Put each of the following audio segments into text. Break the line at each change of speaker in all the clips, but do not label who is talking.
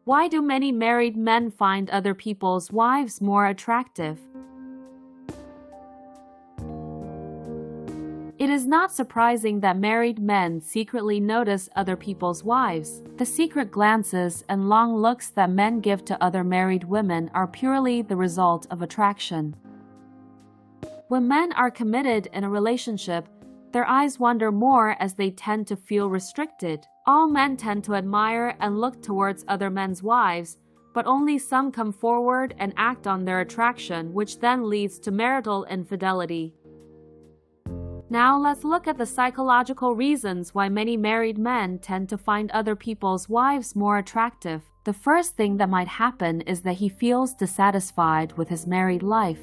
Why do many married men find other people's wives more attractive? It is not surprising that married men secretly notice other people's wives. The secret glances and long looks that men give to other married women are purely the result of attraction. When men are committed in a relationship, their eyes wander more as they tend to feel restricted. All men tend to admire and look towards other men's wives, but only some come forward and act on their attraction, which then leads to marital infidelity. Now let's look at the psychological reasons why many married men tend to find other people's wives more attractive. The first thing that might happen is that he feels dissatisfied with his married life.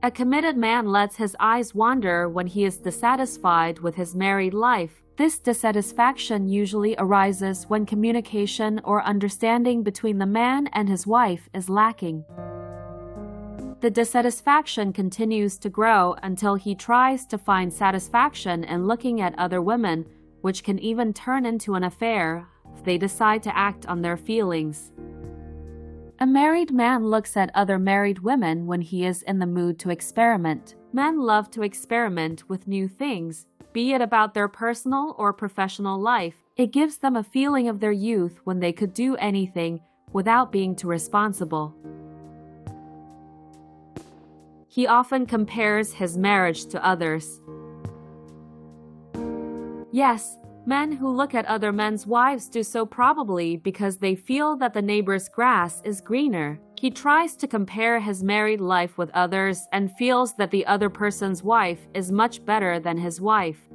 A committed man lets his eyes wander when he is dissatisfied with his married life. This dissatisfaction usually arises when communication or understanding between the man and his wife is lacking. The dissatisfaction continues to grow until he tries to find satisfaction in looking at other women, which can even turn into an affair if they decide to act on their feelings. A married man looks at other married women when he is in the mood to experiment. Men love to experiment with new things, be it about their personal or professional life. It gives them a feeling of their youth when they could do anything without being too responsible. He often compares his marriage to others. Yes, men who look at other men's wives do so probably because they feel that the neighbor's grass is greener. He tries to compare his married life with others and feels that the other person's wife is much better than his wife.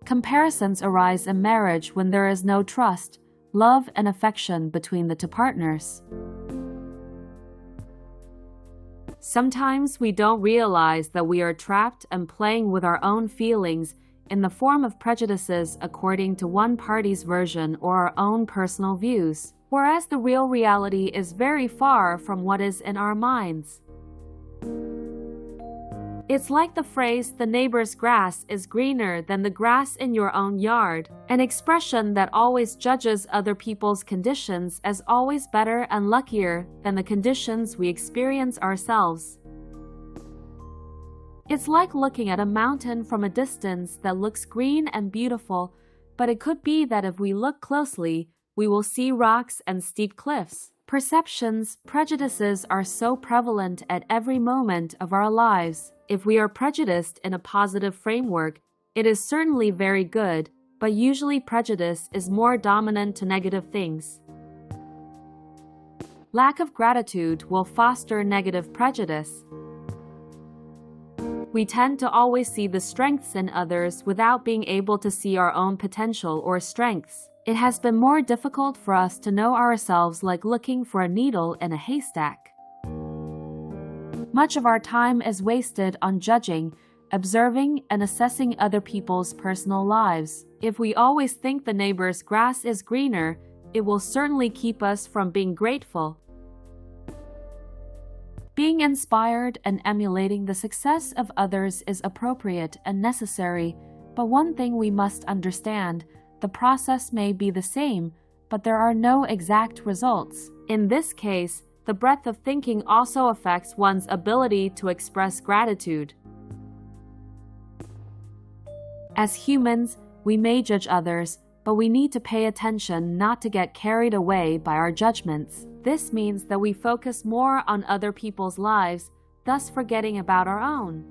Comparisons arise in marriage when there is no trust, love, and affection between the two partners. Sometimes we don't realize that we are trapped and playing with our own feelings in the form of prejudices according to one party's version or our own personal views, whereas the real reality is very far from what is in our minds. It's like the phrase, "the neighbor's grass is greener than the grass in your own yard," an expression that always judges other people's conditions as always better and luckier than the conditions we experience ourselves. It's like looking at a mountain from a distance that looks green and beautiful, but it could be that if we look closely, we will see rocks and steep cliffs. Perceptions, prejudices are so prevalent at every moment of our lives. If we are prejudiced in a positive framework, it is certainly very good, but usually prejudice is more dominant to negative things. Lack of gratitude will foster negative prejudice. We tend to always see the strengths in others without being able to see our own potential or strengths. It has been more difficult for us to know ourselves, like looking for a needle in a haystack. Much of our time is wasted on judging, observing, and assessing other people's personal lives. If we always think the neighbor's grass is greener, it will certainly keep us from being grateful. Being inspired and emulating the success of others is appropriate and necessary, but one thing we must understand: the process may be the same, but there are no exact results. In this case, the breadth of thinking also affects one's ability to express gratitude. As humans, we may judge others, but we need to pay attention not to get carried away by our judgments. This means that we focus more on other people's lives, thus forgetting about our own.